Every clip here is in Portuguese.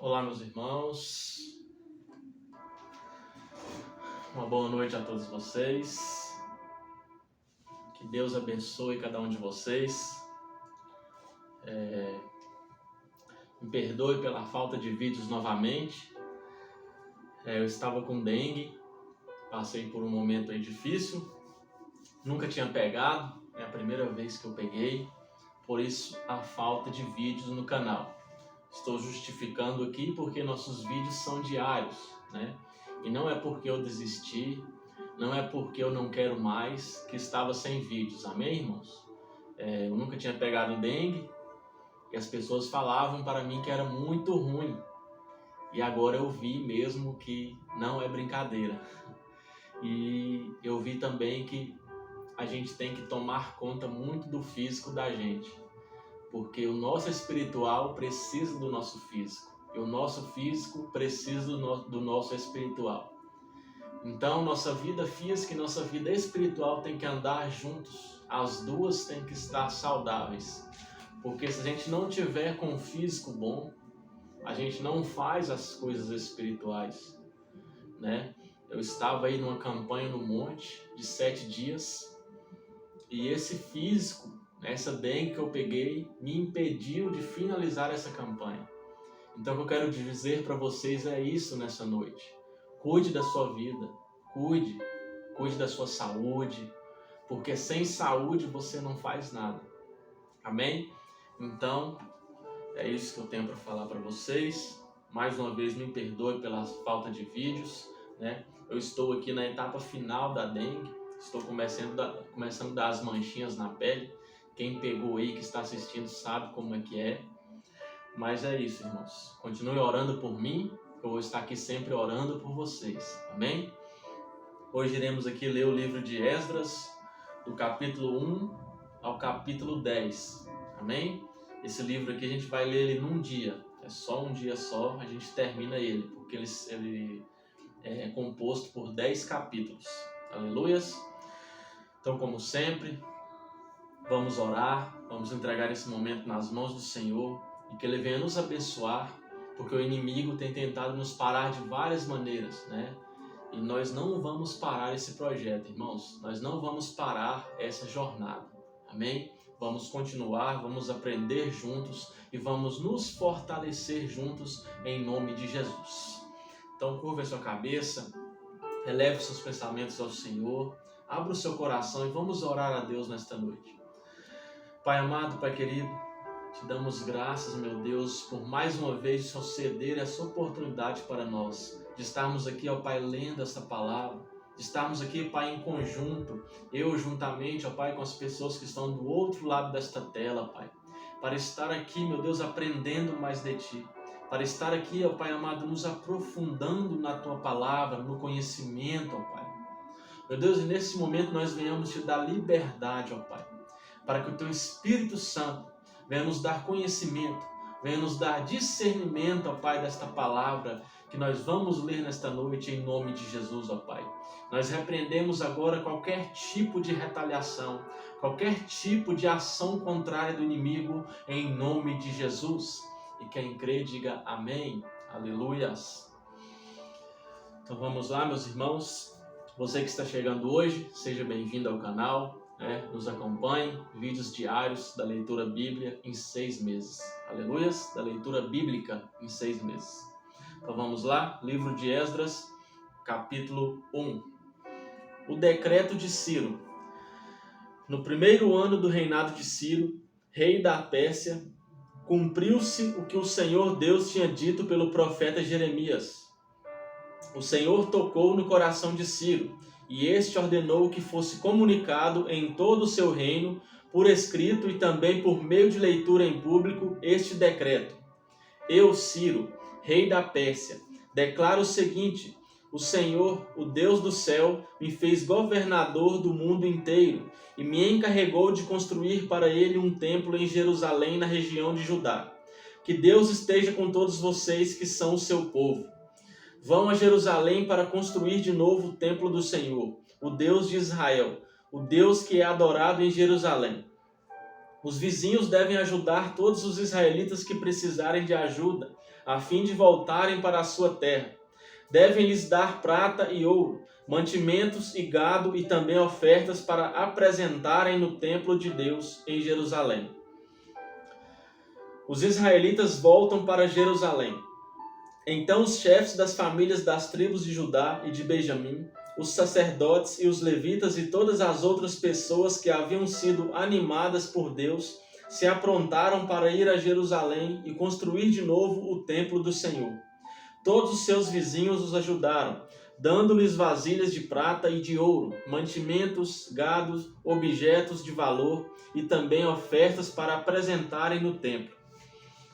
Olá, meus irmãos. Uma boa noite a todos vocês. Que Deus abençoe cada um de vocês. Me perdoe pela falta de vídeos novamente. Eu estava com dengue, passei por um momento aí difícil. Nunca tinha pegado, é a primeira vez que eu peguei. Por isso, a falta de vídeos no canal. Estou justificando aqui porque nossos vídeos são diários, né? E não é porque eu desisti, não é porque eu não quero mais que estava sem vídeos, amém, irmãos? Eu nunca tinha pegado dengue e as pessoas falavam para mim que era muito ruim. E agora eu vi mesmo que não é brincadeira. E eu vi também que a gente tem que tomar conta muito do físico da gente. Porque o nosso espiritual precisa do nosso físico. E o nosso físico precisa do nosso espiritual. Então, nossa vida física e nossa vida espiritual tem que andar juntos. As duas têm que estar saudáveis. Porque se a gente não tiver com o físico bom, a gente não faz as coisas espirituais, né? Eu estava aí numa campanha no monte de 7 dias. E esse físico, essa dengue que eu peguei, me impediu de finalizar essa campanha. Então o que eu quero dizer para vocês é isso nessa noite. Cuide da sua vida, cuide da sua saúde, porque sem saúde você não faz nada. Amém? Então, é isso que eu tenho para falar para vocês. Mais uma vez, me perdoe pela falta de vídeos, né? Eu estou aqui na etapa final da dengue, estou começando a dar as manchinhas na pele. Quem pegou aí, que está assistindo, sabe como é que é. Mas é isso, irmãos. Continue orando por mim, eu vou estar aqui sempre orando por vocês. Amém? Hoje iremos aqui ler o livro de Esdras, do capítulo 1 ao capítulo 10. Amém? Esse livro aqui a gente vai ler ele num dia. É só um dia só, a gente termina ele, porque ele é composto por 10 capítulos. Aleluias! Então, como sempre, vamos orar, vamos entregar esse momento nas mãos do Senhor e que Ele venha nos abençoar, porque o inimigo tem tentado nos parar de várias maneiras, né? E nós não vamos parar esse projeto, irmãos. Nós não vamos parar essa jornada, amém? Vamos continuar, vamos aprender juntos e vamos nos fortalecer juntos em nome de Jesus. Então, curva a sua cabeça, eleve os seus pensamentos ao Senhor, abra o seu coração e vamos orar a Deus nesta noite. Pai amado, Pai querido, te damos graças, meu Deus, por mais uma vez conceder essa oportunidade para nós, de estarmos aqui, ó Pai, lendo esta palavra, de estarmos aqui, Pai, em conjunto, eu juntamente, ó Pai, com as pessoas que estão do outro lado desta tela, Pai, para estar aqui, meu Deus, aprendendo mais de Ti, para estar aqui, ó Pai amado, nos aprofundando na Tua palavra, no conhecimento, ó Pai. Meu Deus, e nesse momento nós venhamos Te dar liberdade, ó Pai, para que o Teu Espírito Santo venha nos dar conhecimento, venha nos dar discernimento, ó Pai, desta palavra que nós vamos ler nesta noite em nome de Jesus, ó Pai. Nós repreendemos agora qualquer tipo de retaliação, qualquer tipo de ação contrária do inimigo em nome de Jesus. E quem crê, diga amém, aleluias. Então vamos lá, meus irmãos. Você que está chegando hoje, seja bem-vindo ao canal. Nos acompanhe, vídeos diários da leitura bíblica em 6 meses. Aleluias, da leitura bíblica em 6 meses. Então vamos lá, livro de Esdras, capítulo 1. O decreto de Ciro. No primeiro ano do reinado de Ciro, rei da Pérsia, cumpriu-se o que o Senhor Deus tinha dito pelo profeta Jeremias. O Senhor tocou no coração de Ciro, e este ordenou que fosse comunicado em todo o seu reino, por escrito e também por meio de leitura em público, este decreto. Eu, Ciro, rei da Pérsia, declaro o seguinte: o Senhor, o Deus do céu, me fez governador do mundo inteiro e me encarregou de construir para ele um templo em Jerusalém, na região de Judá. Que Deus esteja com todos vocês que são o seu povo. Vão a Jerusalém para construir de novo o templo do Senhor, o Deus de Israel, o Deus que é adorado em Jerusalém. Os vizinhos devem ajudar todos os israelitas que precisarem de ajuda, a fim de voltarem para a sua terra. Devem lhes dar prata e ouro, mantimentos e gado e também ofertas para apresentarem no templo de Deus em Jerusalém. Os israelitas voltam para Jerusalém. Então os chefes das famílias das tribos de Judá e de Benjamim, os sacerdotes e os levitas e todas as outras pessoas que haviam sido animadas por Deus, se aprontaram para ir a Jerusalém e construir de novo o templo do Senhor. Todos os seus vizinhos os ajudaram, dando-lhes vasilhas de prata e de ouro, mantimentos, gados, objetos de valor e também ofertas para apresentarem no templo.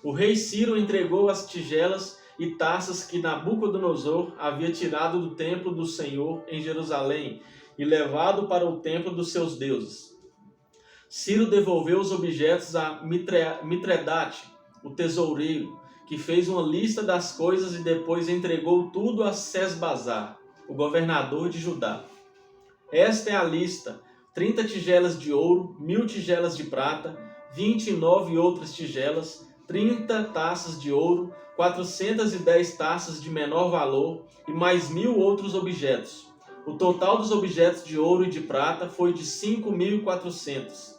O rei Ciro entregou as tigelas e taças que Nabucodonosor havia tirado do templo do Senhor em Jerusalém e levado para o templo dos seus deuses. Ciro devolveu os objetos a Mitredate, o tesoureiro, que fez uma lista das coisas e depois entregou tudo a Sesbazar, o governador de Judá. Esta é a lista: 30 tigelas de ouro, 1000 tigelas de prata, 29 outras tigelas, 30 taças de ouro, 410 taças de menor valor e mais 1000 outros objetos. O total dos objetos de ouro e de prata foi de 5.400.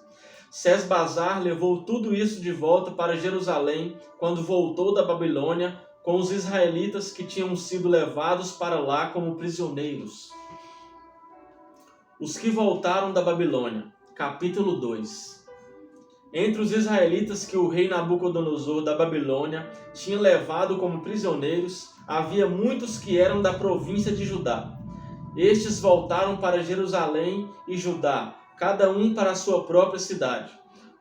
Sesbazar levou tudo isso de volta para Jerusalém quando voltou da Babilônia com os israelitas que tinham sido levados para lá como prisioneiros. Os que voltaram da Babilônia. Capítulo 2. Entre os israelitas que o rei Nabucodonosor da Babilônia tinha levado como prisioneiros, havia muitos que eram da província de Judá. Estes voltaram para Jerusalém e Judá, cada um para a sua própria cidade.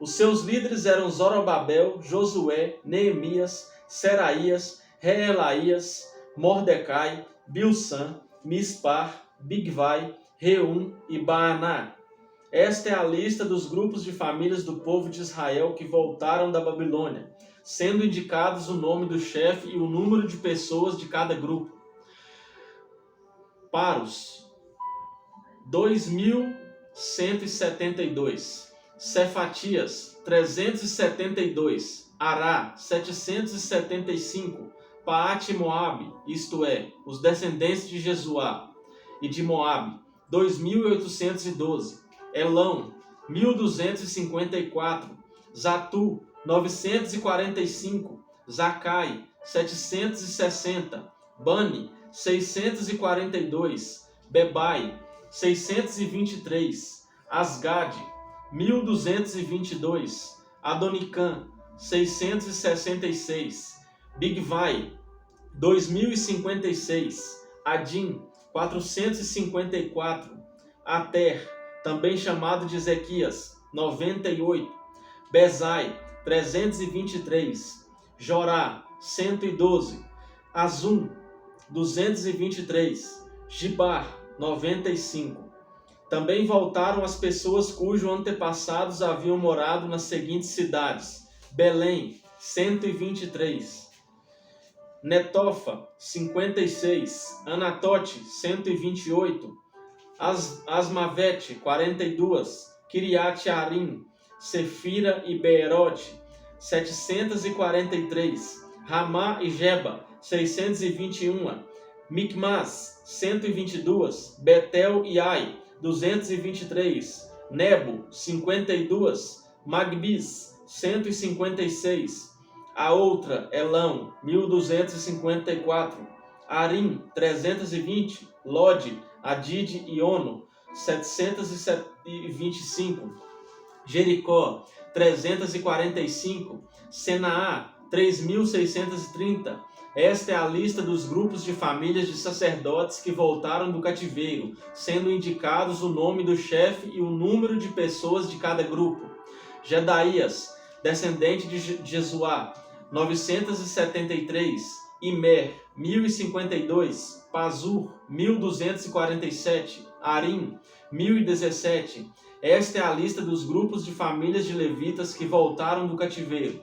Os seus líderes eram Zorobabel, Josué, Neemias, Seraías, Reelaías, Mordecai, Bilsan, Mispar, Bigvai, Reum e Baaná. Esta é a lista dos grupos de famílias do povo de Israel que voltaram da Babilônia, sendo indicados o nome do chefe e o número de pessoas de cada grupo. Paros, 2.172. Cefatias, 372. Ará, 775. Paate Moabe, isto é, os descendentes de Jesuá e de Moabe, 2.812. Elão, 1.254. Zatu, 945. Zacai, 760. Bani, 642. Bebai, 623. Asgade, 1.222. Adonicã, 666. Bigvai, 2.056. Adim, 454. Ater, também chamado de Ezequias, 98. Bezai, 323. Jorá, 112. Azum, 223. Gibar, 95. Também voltaram as pessoas cujos antepassados haviam morado nas seguintes cidades: Belém, 123. Netofa, 56. Anatote, 128. Asmavete, 42. Kiriat-Arim, Sefira e Beerote, 743. Ramá e Geba, 621. Micmas, 122. Betel e Ai, 223. Nebo, 52. Magbis, 156. A outra, Elão, 1254. Arim, 320. Lode, Adide e Ono, 725. Jericó, 345. Senaá, 3.630. Esta é a lista dos grupos de famílias de sacerdotes que voltaram do cativeiro, sendo indicados o nome do chefe e o número de pessoas de cada grupo. Jedaías, descendente de Jesuá, 973. Imer, 1052. Pazur, 1247. Arim, 1017. Esta é a lista dos grupos de famílias de levitas que voltaram do cativeiro.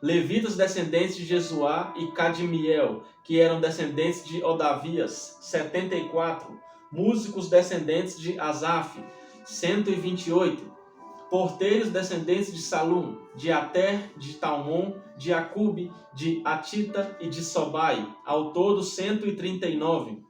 Levitas descendentes de Jesuá e Cadmiel, que eram descendentes de Odavias, 74. Músicos descendentes de Asaf, 128. porteiros descendentes de Salum, de Ater, de Talmon, de Acube, de Atita e de Sobai, ao todo 139.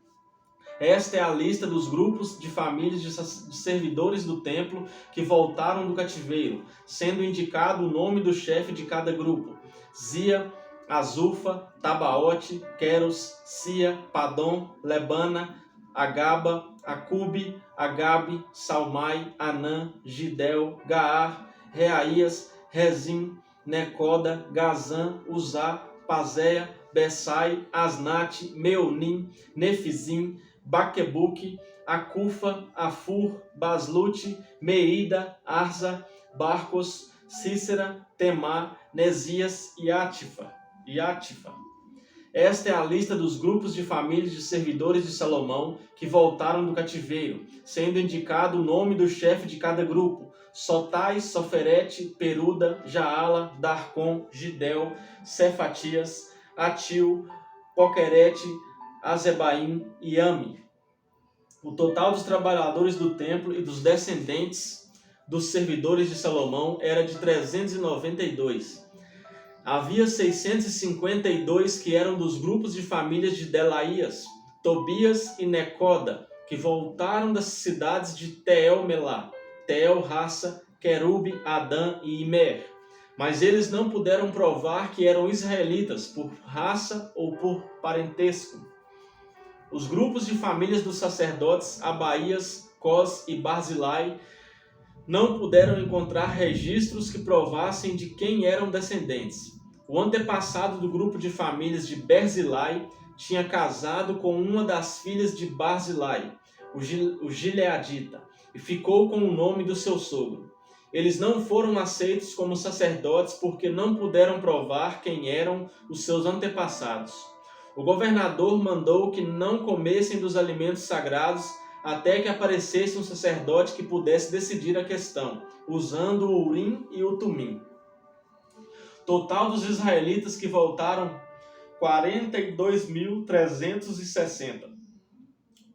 Esta é a lista dos grupos de famílias de servidores do templo que voltaram do cativeiro, sendo indicado o nome do chefe de cada grupo: Zia, Azufa, Tabaote, Queros, Sia, Padom, Lebana, Agaba, Acube, Agabe, Salmai, Anã, Gidel, Gaar, Reaías, Rezim, Necoda, Gazã, Uzá, Pazéia, Bessai, Asnate, Meonim, Nefizim, Baquebuque, Acufa, Afur, Baslute, Meida, Arza, Barcos, Cícera, Temá, Nesias e Átifa. Esta é a lista dos grupos de famílias de servidores de Salomão que voltaram do cativeiro, sendo indicado o nome do chefe de cada grupo: Sotai, Soferete, Peruda, Jaala, Darcon, Gidel, Cefatias, Atil, Poquerete, Azebaim e Ami. O total dos trabalhadores do templo e dos descendentes dos servidores de Salomão era de 392. Havia 652 que eram dos grupos de famílias de Delaías, Tobias e Necoda, que voltaram das cidades de Teel-Melá, Teel-Rassa, Querube, Adã e Imer. Mas eles não puderam provar que eram israelitas por raça ou por parentesco. Os grupos de famílias dos sacerdotes Abaías, Cós e Barzilai não puderam encontrar registros que provassem de quem eram descendentes. O antepassado do grupo de famílias de Berzilai tinha casado com uma das filhas de Barzilai, o Gileadita, e ficou com o nome do seu sogro. Eles não foram aceitos como sacerdotes porque não puderam provar quem eram os seus antepassados. O governador mandou que não comessem dos alimentos sagrados até que aparecesse um sacerdote que pudesse decidir a questão, usando o Urim e o Tumim. Total dos israelitas que voltaram, 42.360.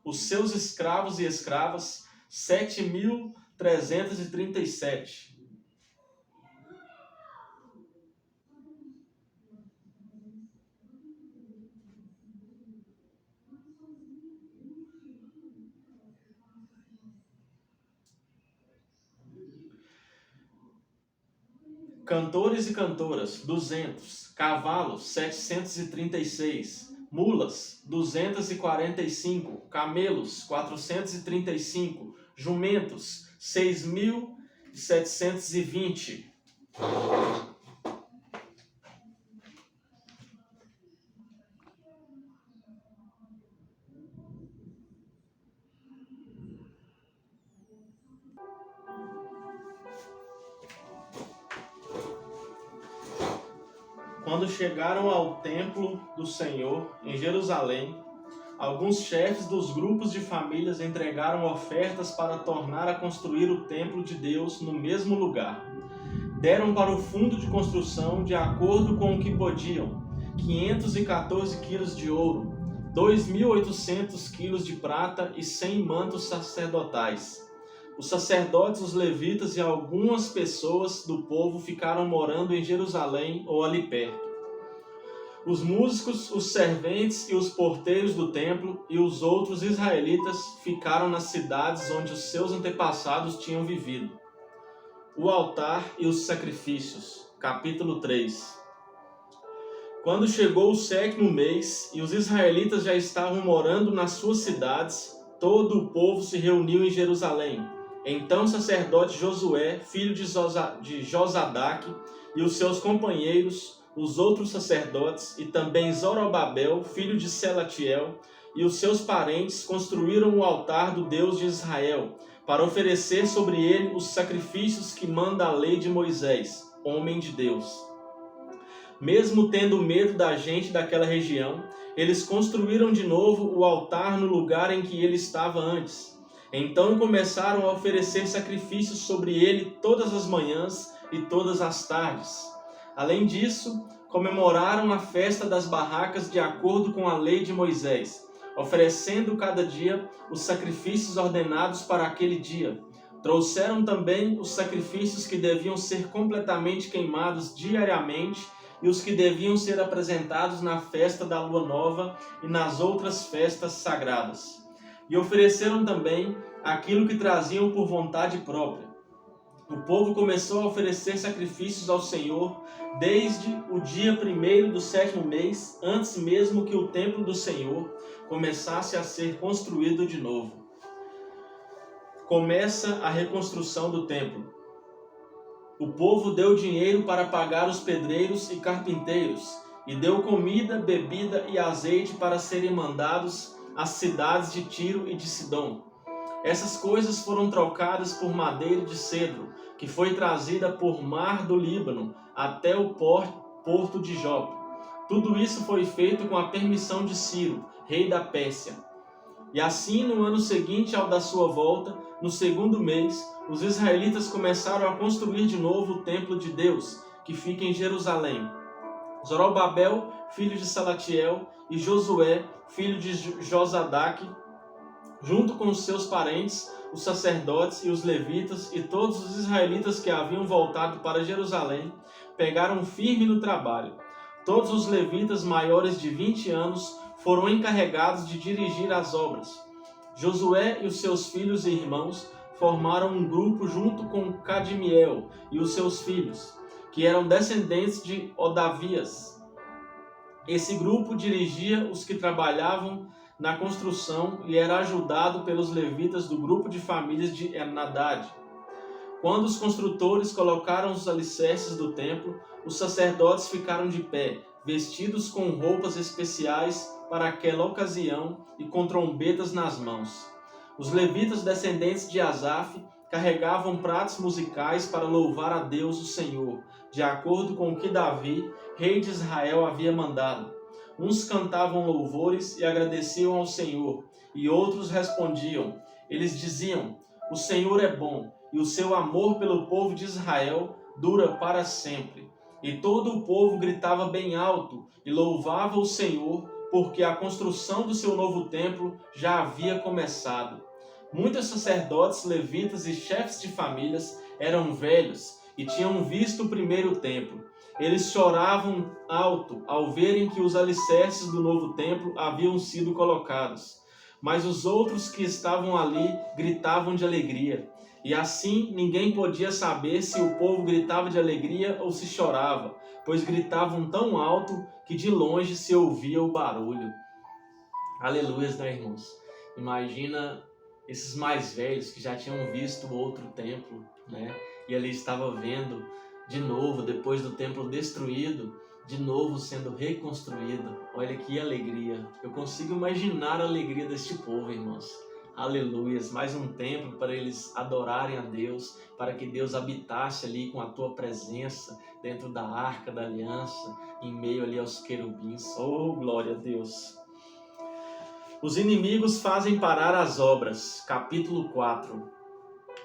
Os seus escravos e escravas, 7.337. Cantores e cantoras, 200. Cavalos, 736. Mulas, 245. Camelos, 435. Jumentos, 6.720. Quando chegaram ao templo do Senhor, em Jerusalém, alguns chefes dos grupos de famílias entregaram ofertas para tornar a construir o templo de Deus no mesmo lugar. Deram para o fundo de construção, de acordo com o que podiam, 514 quilos de ouro, 2.800 quilos de prata e 100 mantos sacerdotais. Os sacerdotes, os levitas e algumas pessoas do povo ficaram morando em Jerusalém ou ali perto. Os músicos, os serventes e os porteiros do templo e os outros israelitas ficaram nas cidades onde os seus antepassados tinham vivido. O altar e os sacrifícios. Capítulo 3. Quando chegou o 7º mês e os israelitas já estavam morando nas suas cidades, todo o povo se reuniu em Jerusalém. Então o sacerdote Josué, filho de Josadaque, e os seus companheiros, os outros sacerdotes, e também Zorobabel, filho de Selatiel, e os seus parentes construíram o altar do Deus de Israel, para oferecer sobre ele os sacrifícios que manda a lei de Moisés, homem de Deus. Mesmo tendo medo da gente daquela região, eles construíram de novo o altar no lugar em que ele estava antes. Então começaram a oferecer sacrifícios sobre ele todas as manhãs e todas as tardes. Além disso, comemoraram a festa das barracas de acordo com a lei de Moisés, oferecendo cada dia os sacrifícios ordenados para aquele dia. Trouxeram também os sacrifícios que deviam ser completamente queimados diariamente e os que deviam ser apresentados na festa da lua nova e nas outras festas sagradas. E ofereceram também aquilo que traziam por vontade própria. O povo começou a oferecer sacrifícios ao Senhor desde o dia 1º do 7º mês, antes mesmo que o templo do Senhor começasse a ser construído de novo. Começa a reconstrução do templo. O povo deu dinheiro para pagar os pedreiros e carpinteiros, e deu comida, bebida e azeite para serem mandados às cidades de Tiro e de Sidom. Essas coisas foram trocadas por madeira de cedro, que foi trazida por mar do Líbano até o porto de Jope. Tudo isso foi feito com a permissão de Ciro, rei da Pérsia. E assim, no ano seguinte ao da sua volta, no 2º mês, os israelitas começaram a construir de novo o templo de Deus, que fica em Jerusalém. Zorobabel, filho de Salatiel, e Josué, filho de Josadaque, junto com os seus parentes, os sacerdotes e os levitas e todos os israelitas que haviam voltado para Jerusalém, pegaram firme no trabalho. Todos os levitas maiores de 20 anos foram encarregados de dirigir as obras. Josué e os seus filhos e irmãos formaram um grupo junto com Cadmiel e os seus filhos, que eram descendentes de Odavias. Esse grupo dirigia os que trabalhavam na construção e era ajudado pelos levitas do grupo de famílias de Enadad. Quando os construtores colocaram os alicerces do templo, os sacerdotes ficaram de pé, vestidos com roupas especiais para aquela ocasião e com trombetas nas mãos. Os levitas descendentes de Asaf carregavam pratos musicais para louvar a Deus o Senhor, de acordo com o que Davi, rei de Israel, havia mandado. Uns cantavam louvores e agradeciam ao Senhor, e outros respondiam. Eles diziam: o Senhor é bom, e o seu amor pelo povo de Israel dura para sempre. E todo o povo gritava bem alto e louvava o Senhor, porque a construção do seu novo templo já havia começado. Muitos sacerdotes, levitas e chefes de famílias eram velhos e tinham visto o primeiro templo. Eles choravam alto ao verem que os alicerces do novo templo haviam sido colocados. Mas os outros que estavam ali gritavam de alegria. E assim ninguém podia saber se o povo gritava de alegria ou se chorava, pois gritavam tão alto que de longe se ouvia o barulho. Aleluias, né, irmãos? Imagina esses mais velhos que já tinham visto outro templo, né? E ali estava vendo de novo, depois do templo destruído, de novo sendo reconstruído. Olha que alegria! Eu consigo imaginar a alegria deste povo, irmãos. Aleluias! Mais um templo para eles adorarem a Deus, para que Deus habitasse ali com a tua presença, dentro da arca da aliança, em meio ali aos querubins. Oh, glória a Deus! Os inimigos fazem parar as obras. Capítulo 4.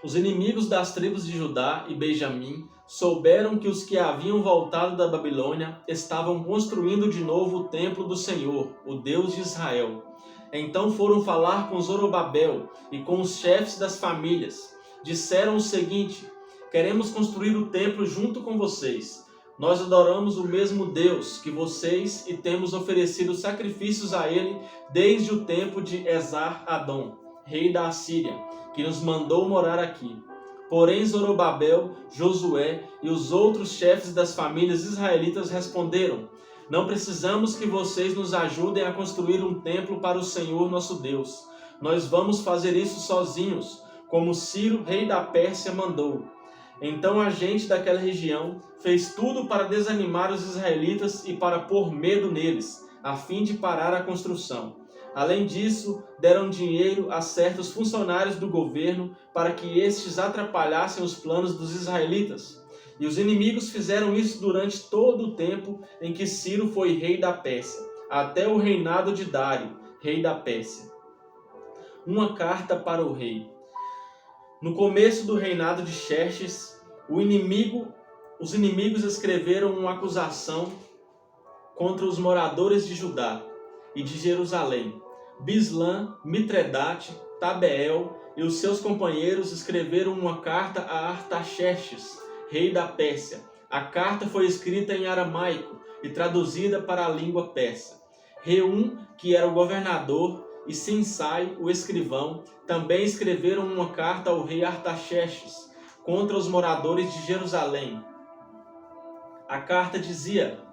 Os inimigos das tribos de Judá e Benjamim souberam que os que haviam voltado da Babilônia estavam construindo de novo o templo do Senhor, o Deus de Israel. Então foram falar com Zorobabel e com os chefes das famílias. Disseram o seguinte: queremos construir o templo junto com vocês. Nós adoramos o mesmo Deus que vocês e temos oferecido sacrifícios a ele desde o tempo de Esar-Adom, rei da Assíria, que nos mandou morar aqui. Porém Zorobabel, Josué e os outros chefes das famílias israelitas responderam: não precisamos que vocês nos ajudem a construir um templo para o Senhor nosso Deus. Nós vamos fazer isso sozinhos, como Ciro, rei da Pérsia, mandou. Então a gente daquela região fez tudo para desanimar os israelitas e para pôr medo neles, a fim de parar a construção. Além disso, deram dinheiro a certos funcionários do governo para que estes atrapalhassem os planos dos israelitas. E os inimigos fizeram isso durante todo o tempo em que Ciro foi rei da Pérsia, até o reinado de Dário, rei da Pérsia. Uma carta para o rei. No começo do reinado de Xerxes, os inimigos escreveram uma acusação contra os moradores de Judá e de Jerusalém. Bislã, Mitredate, Tabeel e os seus companheiros escreveram uma carta a Artaxerxes, rei da Pérsia. A carta foi escrita em aramaico e traduzida para a língua persa. Reum, que era o governador, e Sinsai, o escrivão, também escreveram uma carta ao rei Artaxerxes contra os moradores de Jerusalém. A carta dizia: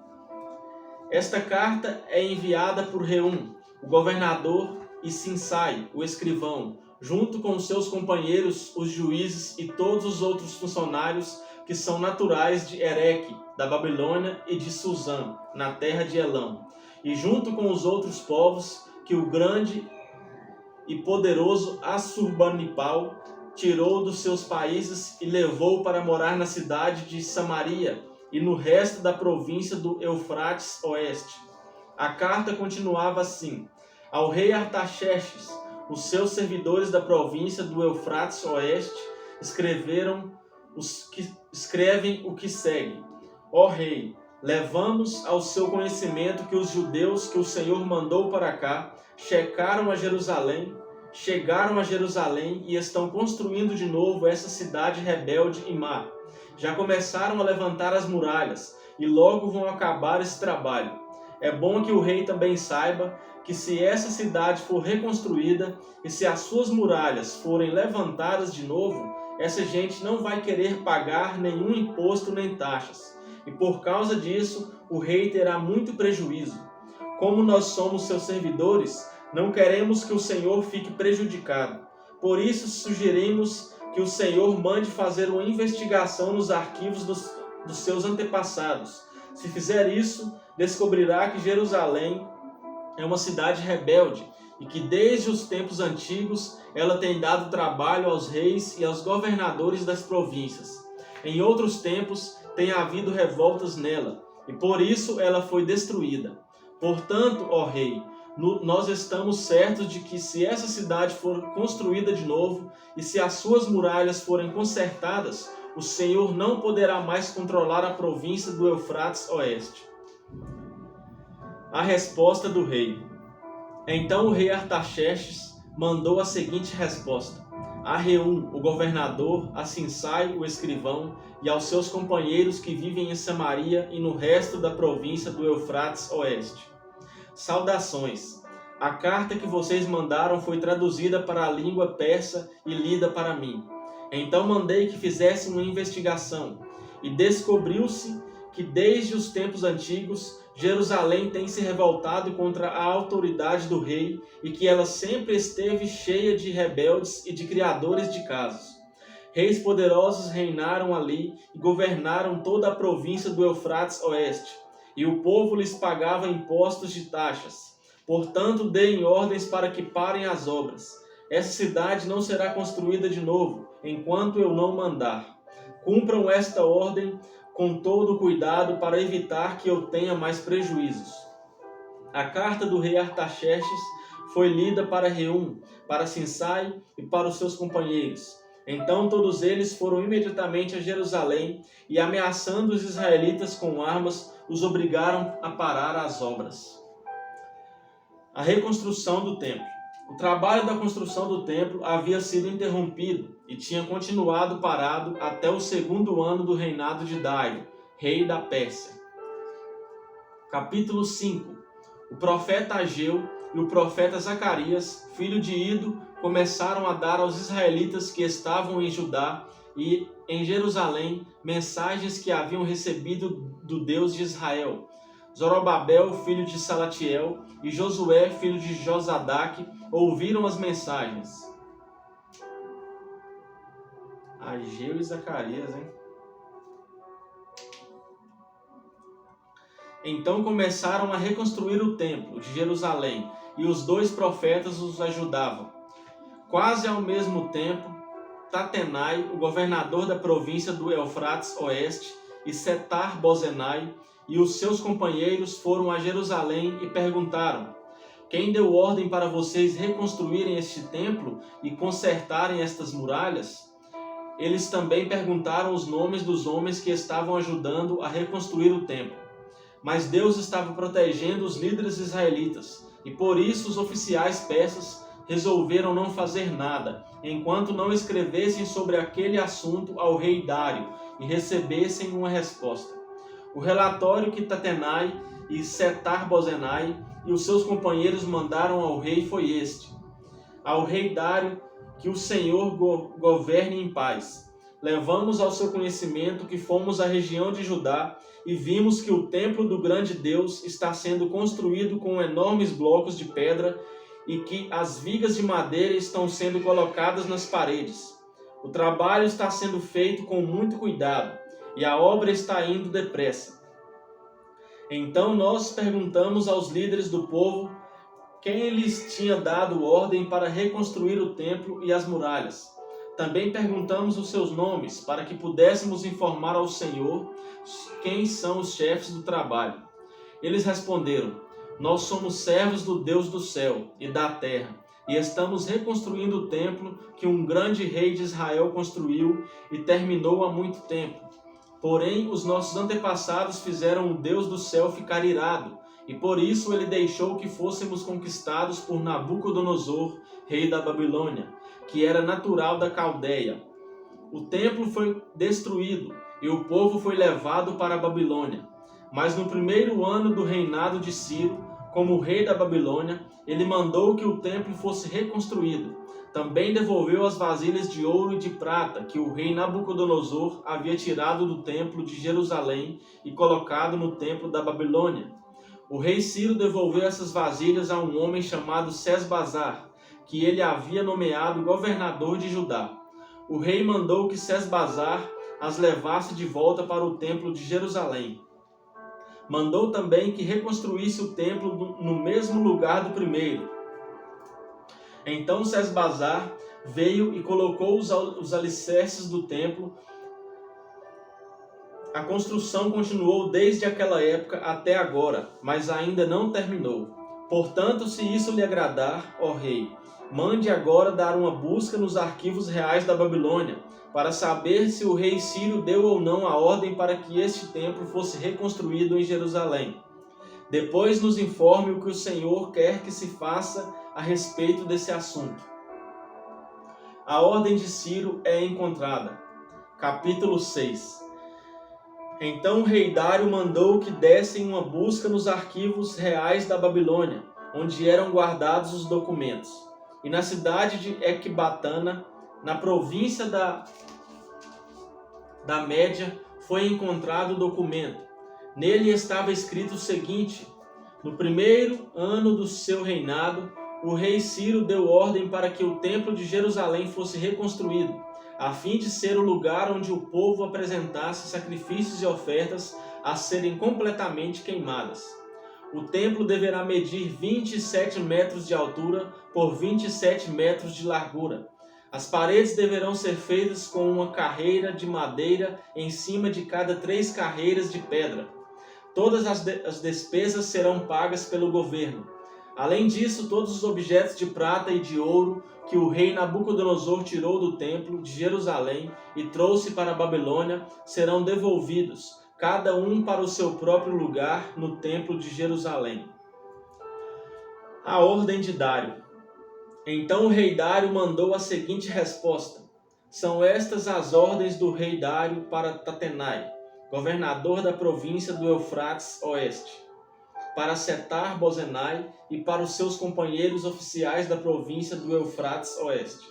esta carta é enviada por Reum, o governador, e Sinsai, o escrivão, junto com os seus companheiros, os juízes e todos os outros funcionários que são naturais de Ereque, da Babilônia, e de Susã, na terra de Elão, e junto com os outros povos que o grande e poderoso Assurbanipal tirou dos seus países e levou para morar na cidade de Samaria e no resto da província do Eufrates Oeste. A carta continuava assim: ao rei Artaxerxes, os seus servidores da província do Eufrates Oeste escrevem o que segue: ó rei, levamos ao seu conhecimento que os judeus que o Senhor mandou para cá chegaram a Jerusalém e estão construindo de novo essa cidade rebelde e má. Já começaram a levantar as muralhas e logo vão acabar esse trabalho. É bom que o rei também saiba que se essa cidade for reconstruída e se as suas muralhas forem levantadas de novo, essa gente não vai querer pagar nenhum imposto nem taxas. E por causa disso, o rei terá muito prejuízo. Como nós somos seus servidores, não queremos que o Senhor fique prejudicado. Por isso, sugerimos que o Senhor mande fazer uma investigação nos arquivos dos seus antepassados. Se fizer isso, descobrirá que Jerusalém é uma cidade rebelde e que desde os tempos antigos ela tem dado trabalho aos reis e aos governadores das províncias. Em outros tempos tem havido revoltas nela, e por isso ela foi destruída. Portanto, ó rei, nós estamos certos de que se essa cidade for construída de novo e se as suas muralhas forem consertadas, o Senhor não poderá mais controlar a província do Eufrates Oeste. A resposta do rei. Então o rei Artaxerxes mandou a seguinte resposta: a Reum, o governador, a Sinsai, o escrivão, e aos seus companheiros que vivem em Samaria e no resto da província do Eufrates Oeste. Saudações! A carta que vocês mandaram foi traduzida para a língua persa e lida para mim. Então mandei que fizessem uma investigação, e descobriu-se que desde os tempos antigos Jerusalém tem se revoltado contra a autoridade do rei e que ela sempre esteve cheia de rebeldes e de criadores de casos. Reis poderosos reinaram ali e governaram toda a província do Eufrates Oeste, e o povo lhes pagava impostos de taxas. Portanto, deem ordens para que parem as obras. Essa cidade não será construída de novo, enquanto eu não mandar. Cumpram esta ordem com todo cuidado para evitar que eu tenha mais prejuízos. A carta do rei Artaxerxes foi lida para Reum, para Sinsai e para os seus companheiros. Então todos eles foram imediatamente a Jerusalém e, ameaçando os israelitas com armas, os obrigaram a parar as obras. A reconstrução do templo. O trabalho da construção do templo havia sido interrompido e tinha continuado parado até o 2º ano do reinado de Dário, rei da Pérsia. Capítulo 5. O profeta Ageu e o profeta Zacarias, filho de Ido, começaram a dar aos israelitas que estavam em Judá e em Jerusalém mensagens que haviam recebido do Deus de Israel. Zorobabel, filho de Salatiel, e Josué, filho de Josadaque, ouviram as mensagens. Ageu e Zacarias, hein? Então começaram a reconstruir o templo de Jerusalém, e os 2 profetas os ajudavam. Quase ao mesmo tempo, Tatenai, o governador da província do Eufrates Oeste, e Setar-Bozenai e os seus companheiros foram a Jerusalém e perguntaram: quem deu ordem para vocês reconstruírem este templo e consertarem estas muralhas? Eles também perguntaram os nomes dos homens que estavam ajudando a reconstruir o templo. Mas Deus estava protegendo os líderes israelitas, e por isso os oficiais persas resolveram não fazer nada, enquanto não escrevessem sobre aquele assunto ao rei Dário e recebessem uma resposta. O relatório que Tatenai e Setar-Bozenai e os seus companheiros mandaram ao rei foi este: ao rei Dário, que o Senhor governe em paz. Levamos ao seu conhecimento que fomos à região de Judá e vimos que o templo do grande Deus está sendo construído com enormes blocos de pedra e que as vigas de madeira estão sendo colocadas nas paredes. O trabalho está sendo feito com muito cuidado e a obra está indo depressa. Então nós perguntamos aos líderes do povo quem lhes tinha dado ordem para reconstruir o templo e as muralhas. Também perguntamos os seus nomes para que pudéssemos informar ao Senhor quem são os chefes do trabalho. Eles responderam: nós somos servos do Deus do céu e da terra e estamos reconstruindo o templo que um grande rei de Israel construiu e terminou há muito tempo. Porém, os nossos antepassados fizeram o Deus do céu ficar irado, e por isso ele deixou que fôssemos conquistados por Nabucodonosor, rei da Babilônia, que era natural da Caldeia. O templo foi destruído e o povo foi levado para a Babilônia. Mas no primeiro ano do reinado de Ciro, como rei da Babilônia, ele mandou que o templo fosse reconstruído. Também devolveu as vasilhas de ouro e de prata que o rei Nabucodonosor havia tirado do templo de Jerusalém e colocado no templo da Babilônia. O rei Ciro devolveu essas vasilhas a um homem chamado Sesbazar, que ele havia nomeado governador de Judá. O rei mandou que Sesbazar as levasse de volta para o templo de Jerusalém. Mandou também que reconstruísse o templo no mesmo lugar do primeiro. Então Sesbazar veio e colocou os alicerces do templo. A construção continuou desde aquela época até agora, mas ainda não terminou. Portanto, se isso lhe agradar, ó rei, mande agora dar uma busca nos arquivos reais da Babilônia, para saber se o rei Ciro deu ou não a ordem para que este templo fosse reconstruído em Jerusalém. Depois nos informe o que o Senhor quer que se faça a respeito desse assunto. A ordem de Ciro é encontrada. Capítulo 6. Então o rei Dário mandou que dessem uma busca nos arquivos reais da Babilônia, onde eram guardados os documentos. E na cidade de Ecbatana, na província da Média, foi encontrado o documento. Nele estava escrito o seguinte: no primeiro ano do seu reinado, o rei Ciro deu ordem para que o templo de Jerusalém fosse reconstruído, a fim de ser o lugar onde o povo apresentasse sacrifícios e ofertas a serem completamente queimadas. O templo deverá medir 27 metros de altura por 27 metros de largura. As paredes deverão ser feitas com uma carreira de madeira em cima de cada 3 carreiras de pedra. Todas as despesas serão pagas pelo governo. Além disso, todos os objetos de prata e de ouro que o rei Nabucodonosor tirou do templo de Jerusalém e trouxe para a Babilônia serão devolvidos, cada um para o seu próprio lugar no templo de Jerusalém. A ordem de Dário. Então o rei Dário mandou a seguinte resposta: são estas as ordens do rei Dário para Tatenai, governador da província do Eufrates Oeste, para Setar-Bozenai e para os seus companheiros oficiais da província do Eufrates Oeste.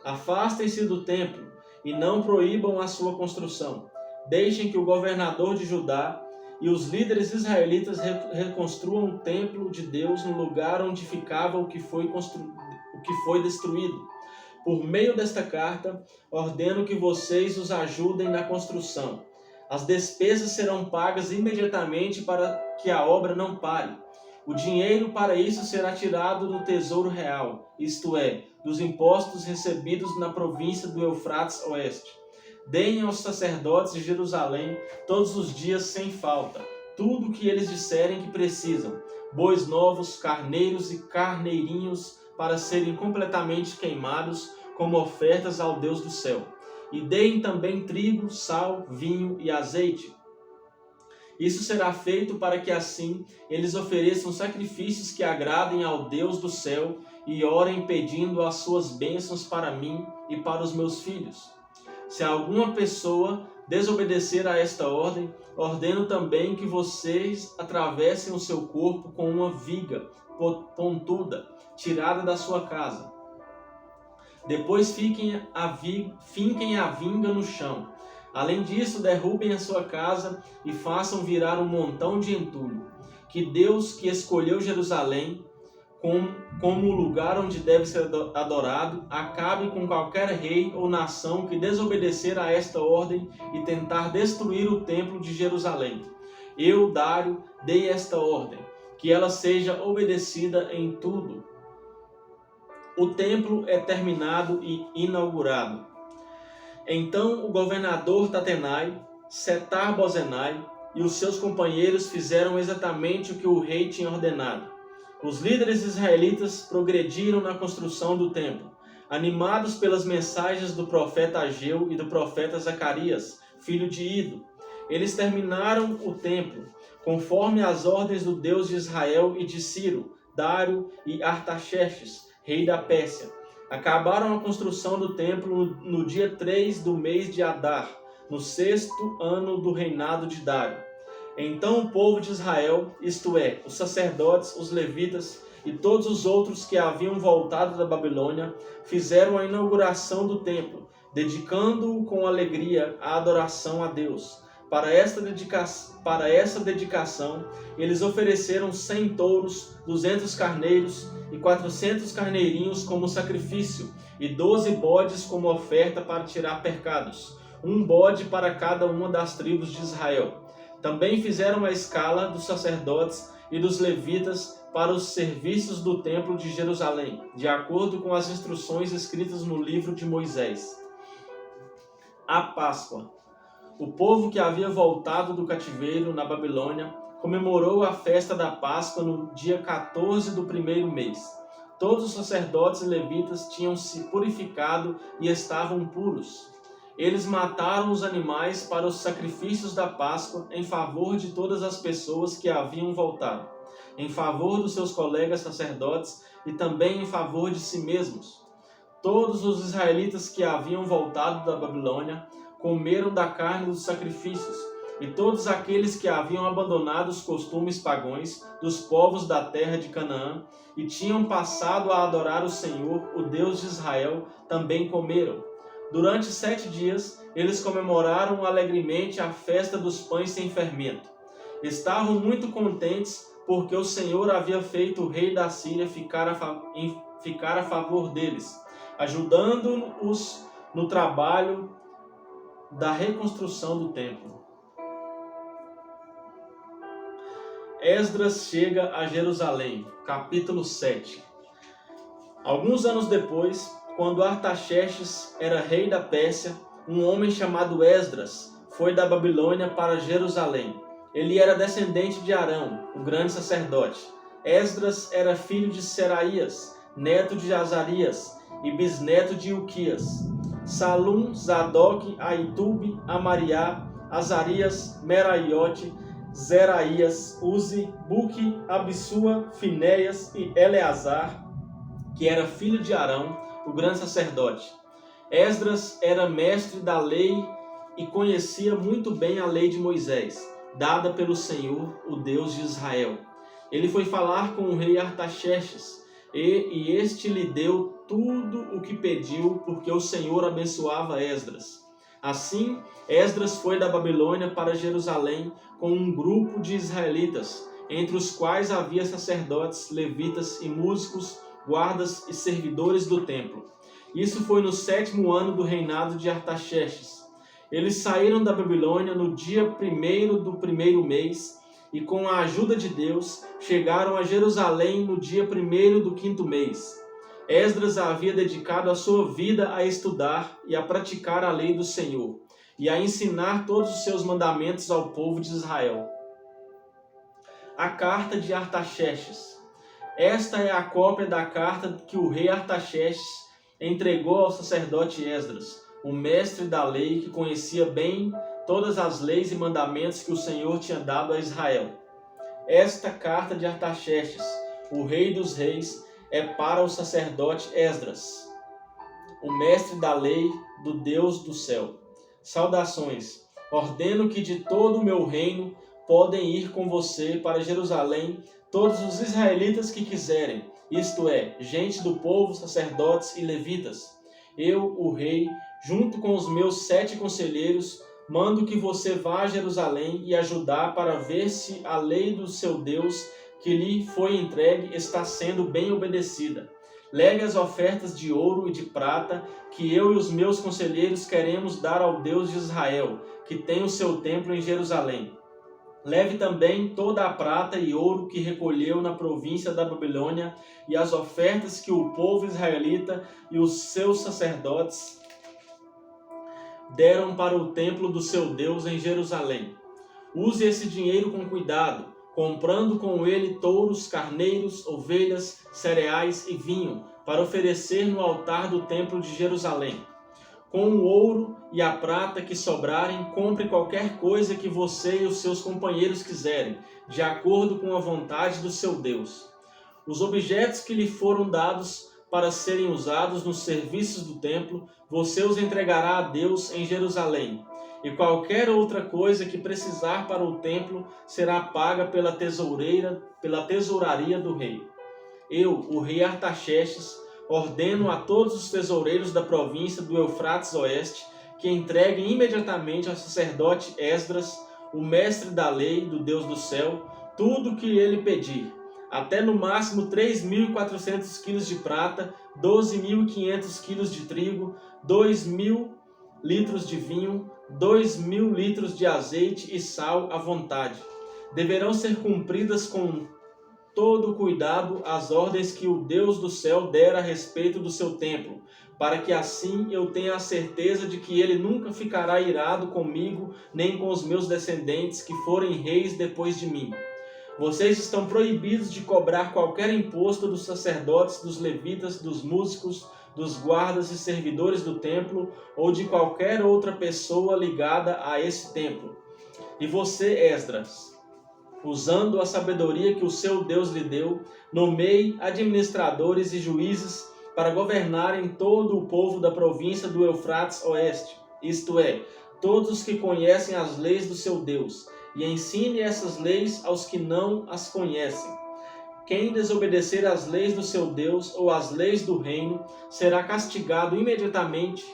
Afastem-se do templo e não proíbam a sua construção. Deixem que o governador de Judá e os líderes israelitas reconstruam o templo de Deus no lugar onde ficava o que foi destruído. Por meio desta carta, ordeno que vocês os ajudem na construção. As despesas serão pagas imediatamente para que a obra não pare. O dinheiro para isso será tirado do tesouro real, isto é, dos impostos recebidos na província do Eufrates Oeste. Deem aos sacerdotes de Jerusalém todos os dias sem falta tudo o que eles disserem que precisam: bois novos, carneiros e carneirinhos para serem completamente queimados como ofertas ao Deus do céu. E deem também trigo, sal, vinho e azeite. Isso será feito para que assim eles ofereçam sacrifícios que agradem ao Deus do céu e orem pedindo as suas bênçãos para mim e para os meus filhos. Se alguma pessoa desobedecer a esta ordem, ordeno também que vocês atravessem o seu corpo com uma viga pontuda, tirada da sua casa. Depois finquem a vinga no chão. Além disso, derrubem a sua casa e façam virar um montão de entulho. Que Deus, que escolheu Jerusalém como o lugar onde deve ser adorado, acabe com qualquer rei ou nação que desobedecer a esta ordem e tentar destruir o templo de Jerusalém. Eu, Dário, dei esta ordem, que ela seja obedecida em tudo. O templo é terminado e inaugurado. Então o governador Tatenai, Setar-Bozenai e os seus companheiros fizeram exatamente o que o rei tinha ordenado. Os líderes israelitas progrediram na construção do templo, animados pelas mensagens do profeta Ageu e do profeta Zacarias, filho de Ido. Eles terminaram o templo, conforme as ordens do Deus de Israel e de Ciro, Dário e Artaxerxes, rei da Pérsia. Acabaram a construção do templo no dia 3 do mês de Adar, no 6º ano do reinado de Dário. Então o povo de Israel, isto é, os sacerdotes, os levitas e todos os outros que haviam voltado da Babilônia, fizeram a inauguração do templo, dedicando-o com alegria à adoração a Deus. Para essa dedicação, eles ofereceram 100 touros, 200 carneiros e 400 carneirinhos como sacrifício, e 12 bodes como oferta para tirar pecados, um bode para cada uma das tribos de Israel. Também fizeram a escala dos sacerdotes e dos levitas para os serviços do templo de Jerusalém, de acordo com as instruções escritas no livro de Moisés. A Páscoa. O povo que havia voltado do cativeiro na Babilônia comemorou a festa da Páscoa no dia 14 do primeiro mês. Todos os sacerdotes e levitas tinham se purificado e estavam puros. Eles mataram os animais para os sacrifícios da Páscoa em favor de todas as pessoas que haviam voltado, em favor dos seus colegas sacerdotes e também em favor de si mesmos. Todos os israelitas que haviam voltado da Babilônia comeram da carne dos sacrifícios, e todos aqueles que haviam abandonado os costumes pagãos dos povos da terra de Canaã e tinham passado a adorar o Senhor, o Deus de Israel, também comeram. Durante 7 dias, eles comemoraram alegremente a festa dos pães sem fermento. Estavam muito contentes porque o Senhor havia feito o rei da Síria ficar a favor deles, ajudando-os no trabalho da reconstrução do templo. Esdras chega a Jerusalém, capítulo 7. Alguns anos depois, quando Artaxerxes era rei da Pérsia, um homem chamado Esdras foi da Babilônia para Jerusalém. Ele era descendente de Arão, o grande sacerdote. Esdras era filho de Seraías, neto de Azarias e bisneto de Ilquias. Salum, Zadok, Aitube, Amariá, Azarias, Meraiote, Zeraías, Uzi, Buque, Abissua, Finéias e Eleazar, que era filho de Arão, o grande sacerdote. Esdras era mestre da lei e conhecia muito bem a lei de Moisés, dada pelo Senhor, o Deus de Israel. Ele foi falar com o rei Artaxerxes, e este lhe deu tudo o que pediu, porque o Senhor abençoava Esdras. Assim, Esdras foi da Babilônia para Jerusalém com um grupo de israelitas, entre os quais havia sacerdotes, levitas e músicos, guardas e servidores do templo. Isso foi no 7º ano do reinado de Artaxerxes. Eles saíram da Babilônia no dia 1º do primeiro mês e, com a ajuda de Deus, chegaram a Jerusalém no dia 1º do 5º mês. Esdras havia dedicado a sua vida a estudar e a praticar a lei do Senhor e a ensinar todos os seus mandamentos ao povo de Israel. A carta de Artaxerxes. Esta é a cópia da carta que o rei Artaxerxes entregou ao sacerdote Esdras, o mestre da lei, que conhecia bem todas as leis e mandamentos que o Senhor tinha dado a Israel. Esta carta de Artaxerxes, o rei dos reis, é para o sacerdote Esdras, o mestre da lei do Deus do céu. Saudações. Ordeno que de todo o meu reino podem ir com você para Jerusalém todos os israelitas que quiserem, isto é, gente do povo, sacerdotes e levitas. Eu, o rei, junto com os meus 7 conselheiros, mando que você vá a Jerusalém e a Judá para ver se a lei do seu Deus que lhe foi entregue está sendo bem obedecida. Leve as ofertas de ouro e de prata que eu e os meus conselheiros queremos dar ao Deus de Israel, que tem o seu templo em Jerusalém. Leve também toda a prata e ouro que recolheu na província da Babilônia e as ofertas que o povo israelita e os seus sacerdotes deram para o templo do seu Deus em Jerusalém. Use esse dinheiro com cuidado, comprando com ele touros, carneiros, ovelhas, cereais e vinho, para oferecer no altar do templo de Jerusalém. Com o ouro e a prata que sobrarem, compre qualquer coisa que você e os seus companheiros quiserem, de acordo com a vontade do seu Deus. Os objetos que lhe foram dados para serem usados nos serviços do templo, você os entregará a Deus em Jerusalém. E qualquer outra coisa que precisar para o templo será paga pela tesouraria do rei. Eu, o rei Artaxerxes, ordeno a todos os tesoureiros da província do Eufrates Oeste que entreguem imediatamente ao sacerdote Esdras, o mestre da lei do Deus do céu, tudo o que ele pedir, até no máximo 3.400 quilos de prata, 12.500 quilos de trigo, 2.000 litros de vinho, 2.000 litros de azeite e sal à vontade. Deverão ser cumpridas com todo cuidado as ordens que o Deus do céu dera a respeito do seu templo, para que assim eu tenha a certeza de que ele nunca ficará irado comigo, nem com os meus descendentes que forem reis depois de mim. Vocês estão proibidos de cobrar qualquer imposto dos sacerdotes, dos levitas, dos músicos, dos guardas e servidores do templo ou de qualquer outra pessoa ligada a esse templo. E você, Esdras, usando a sabedoria que o seu Deus lhe deu, nomeie administradores e juízes para governarem todo o povo da província do Eufrates Oeste, isto é, todos os que conhecem as leis do seu Deus, e ensine essas leis aos que não as conhecem. Quem desobedecer às leis do seu Deus ou às leis do reino será castigado imediatamente,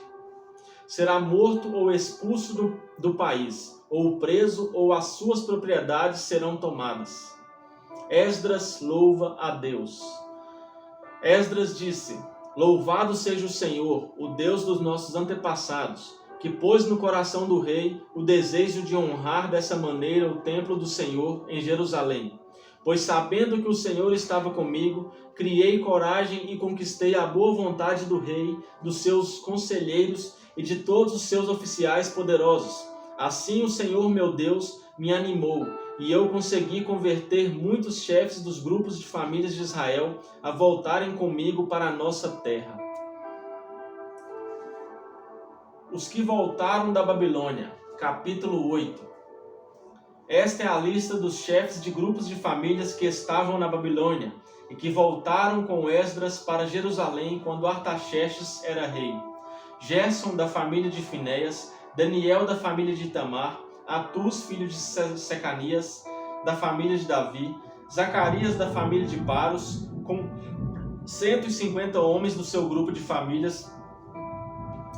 será morto ou expulso do país, ou preso, ou as suas propriedades serão tomadas. Esdras louva a Deus. Esdras disse: Louvado seja o Senhor, o Deus dos nossos antepassados, que pôs no coração do rei o desejo de honrar dessa maneira o templo do Senhor em Jerusalém. Pois sabendo que o Senhor estava comigo, criei coragem e conquistei a boa vontade do rei, dos seus conselheiros e de todos os seus oficiais poderosos. Assim o Senhor meu Deus me animou, e eu consegui converter muitos chefes dos grupos de famílias de Israel a voltarem comigo para a nossa terra. Os que voltaram da Babilônia, capítulo 8. Esta é a lista dos chefes de grupos de famílias que estavam na Babilônia e que voltaram com Esdras para Jerusalém quando Artaxerxes era rei. Gerson, da família de Finéias, Daniel, da família de Itamar, Atus, filho de Secanias, da família de Davi, Zacarias, da família de Paros, com 150 homens do seu grupo de famílias.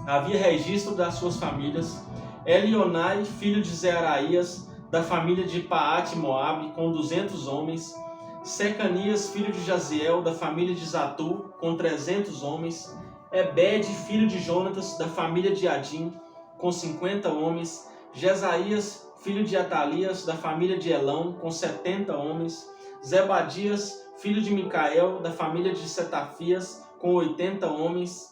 Havia registro das suas famílias. Elionai, filho de Zearaías, da família de Paate Moabe, com 200 homens. Secanias, filho de Jaziel, da família de Zatu, com 300 homens. Ebed, filho de Jonatas, da família de Adim, com 50 homens. Jesaías, filho de Atalias, da família de Elão, com 70 homens. Zebadias, filho de Micael, da família de Setafias, com 80 homens.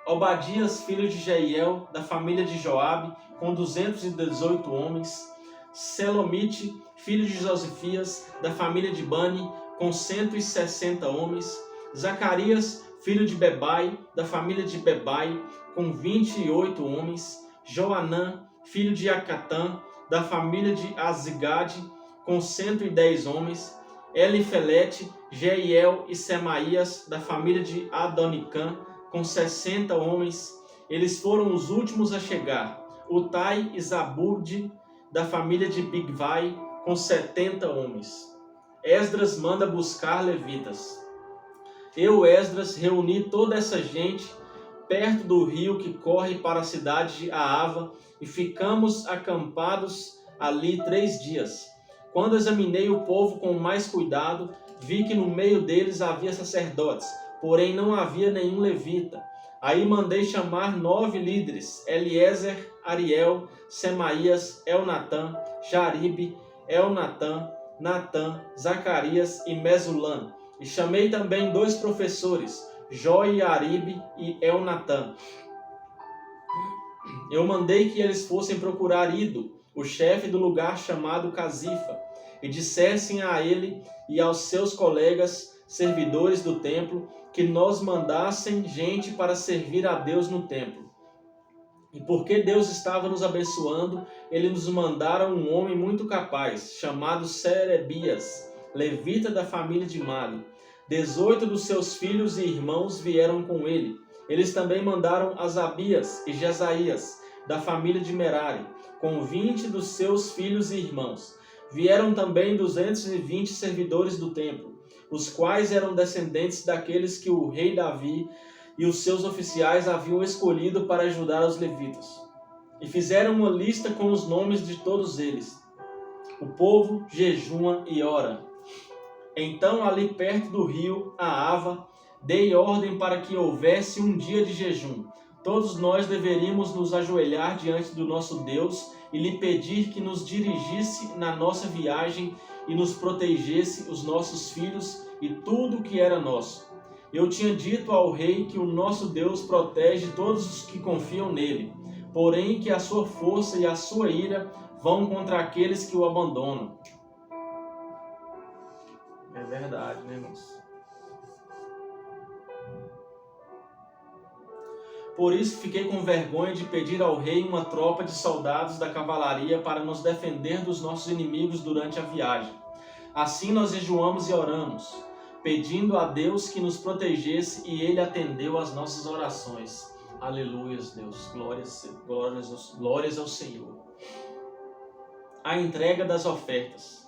Obadias, filho de Jeiel, da família de Joabe, com 218 homens. Selomite, filho de Josifias, da família de Bani, com 160 homens. Zacarias, filho de Bebai, da família de Bebai, com 28 homens. Joanã, filho de Acatã, da família de Azigade, com 110 homens, Elifelete, Jeiel e Semaías, da família de Adonicã, com 60 homens. Eles foram os últimos a chegar. Utai e Zaburde, da família de Bigvai, com 70 homens. Esdras manda buscar levitas. Eu, Esdras, reuni toda essa gente perto do rio que corre para a cidade de Aava e ficamos acampados ali 3 dias. Quando examinei o povo com mais cuidado, vi que no meio deles havia sacerdotes, porém não havia nenhum levita. Aí mandei chamar 9 líderes: Eliezer, Ariel, Semaías, Elnatã, Jaribe, Elnatã, Natã, Zacarias e Mesulã. E chamei também 2 professores, Joiaribe e Elnatã. Eu mandei que eles fossem procurar Ido, o chefe do lugar chamado Casifa, e dissessem a ele e aos seus colegas, servidores do templo, que nós mandassem gente para servir a Deus no templo. E porque Deus estava nos abençoando, ele nos mandaram um homem muito capaz, chamado Serebias, levita da família de Mali. 18 dos seus filhos e irmãos vieram com ele. Eles também mandaram Asabias e Jesaías, da família de Merari, com 20 dos seus filhos e irmãos. Vieram também 220 servidores do templo, os quais eram descendentes daqueles que o rei Davi e os seus oficiais haviam escolhido para ajudar os levitas. E fizeram uma lista com os nomes de todos eles. O povo jejuma e ora. Então, ali perto do rio Aava, dei ordem para que houvesse um dia de jejum. Todos nós deveríamos nos ajoelhar diante do nosso Deus e lhe pedir que nos dirigisse na nossa viagem e nos protegesse os nossos filhos e tudo o que era nosso. Eu tinha dito ao rei que o nosso Deus protege todos os que confiam nele, porém que a sua força e a sua ira vão contra aqueles que o abandonam. É verdade, né, irmãos? Por isso fiquei com vergonha de pedir ao rei uma tropa de soldados da cavalaria para nos defender dos nossos inimigos durante a viagem. Assim nós jejuamos e oramos, pedindo a Deus que nos protegesse, e ele atendeu às nossas orações. Aleluias, Deus. Glórias ao Senhor. A entrega das ofertas.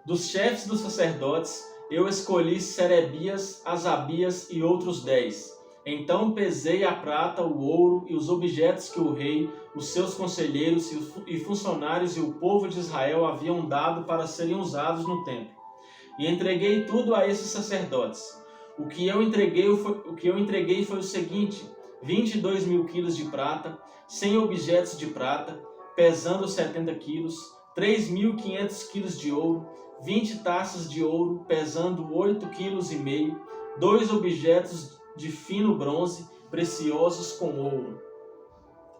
Dos chefes dos sacerdotes, eu escolhi Serebias, Asabias e outros 10. Então pesei a prata, o ouro e os objetos que o rei, os seus conselheiros e funcionários e o povo de Israel haviam dado para serem usados no templo. E entreguei tudo a esses sacerdotes. O que eu entreguei foi o seguinte: 22 mil quilos de prata, 100 objetos de prata, pesando 70 quilos, 3.500 quilos de ouro, 20 taças de ouro, pesando 8,5 quilos, 2 objetos de fino bronze, preciosos com ouro.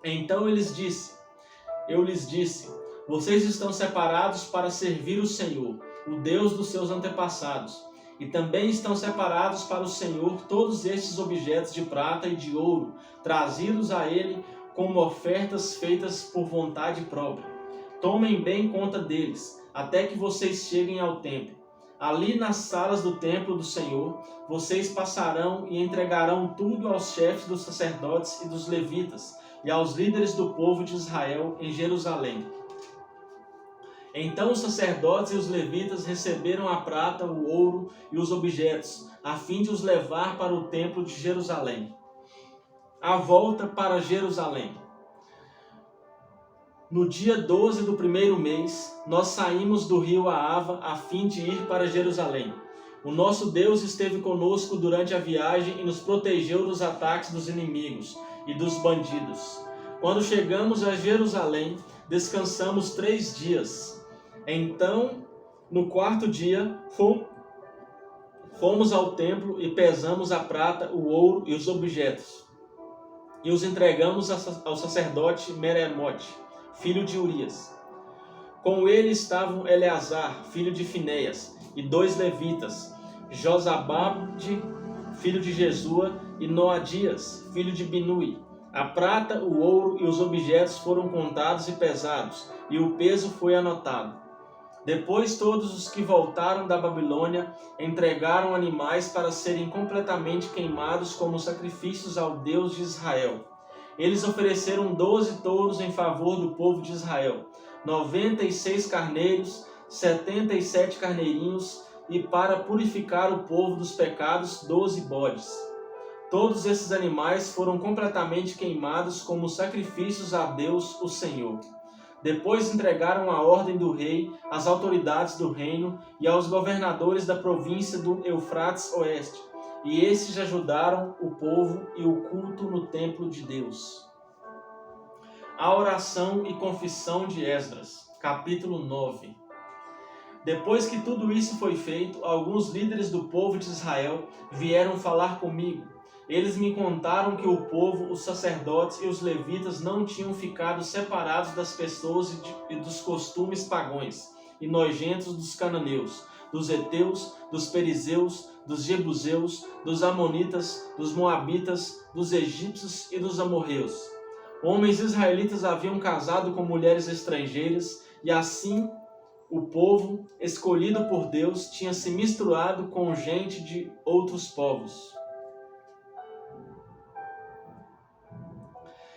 Então eu lhes disse: vocês estão separados para servir o Senhor, o Deus dos seus antepassados, e também estão separados para o Senhor todos estes objetos de prata e de ouro, trazidos a ele como ofertas feitas por vontade própria. Tomem bem conta deles, até que vocês cheguem ao templo. Ali nas salas do templo do Senhor, vocês passarão e entregarão tudo aos chefes dos sacerdotes e dos levitas, e aos líderes do povo de Israel em Jerusalém. Então os sacerdotes e os levitas receberam a prata, o ouro e os objetos, a fim de os levar para o templo de Jerusalém. A volta para Jerusalém. No dia 12 do primeiro mês, nós saímos do rio Aava a fim de ir para Jerusalém. O nosso Deus esteve conosco durante a viagem e nos protegeu dos ataques dos inimigos e dos bandidos. Quando chegamos a Jerusalém, descansamos 3 dias. Então, no 4º dia, fomos ao templo e pesamos a prata, o ouro e os objetos, e os entregamos ao sacerdote Meremote, filho de Urias. Com ele estavam Eleazar, filho de Finéias, e 2 levitas, Josabade, filho de Jesua, e Noadias, filho de Binui. A prata, o ouro e os objetos foram contados e pesados, e o peso foi anotado. Depois todos os que voltaram da Babilônia entregaram animais para serem completamente queimados como sacrifícios ao Deus de Israel. Eles ofereceram 12 touros em favor do povo de Israel, 96 carneiros, 77 carneirinhos e, para purificar o povo dos pecados, 12 bodes. Todos esses animais foram completamente queimados como sacrifícios a Deus, o Senhor. Depois entregaram a ordem do rei às autoridades do reino e aos governadores da província do Eufrates Oeste, e esses ajudaram o povo e o culto no templo de Deus. A oração e confissão de Esdras, capítulo 9. Depois que tudo isso foi feito, alguns líderes do povo de Israel vieram falar comigo. Eles me contaram que o povo, os sacerdotes e os levitas não tinham ficado separados das pessoas e dos costumes pagãos e nojentos dos cananeus, dos heteus, dos perizeus, dos jebuseus, dos amonitas, dos moabitas, dos egípcios e dos amorreus. Homens israelitas haviam casado com mulheres estrangeiras e assim o povo, escolhido por Deus, tinha se misturado com gente de outros povos.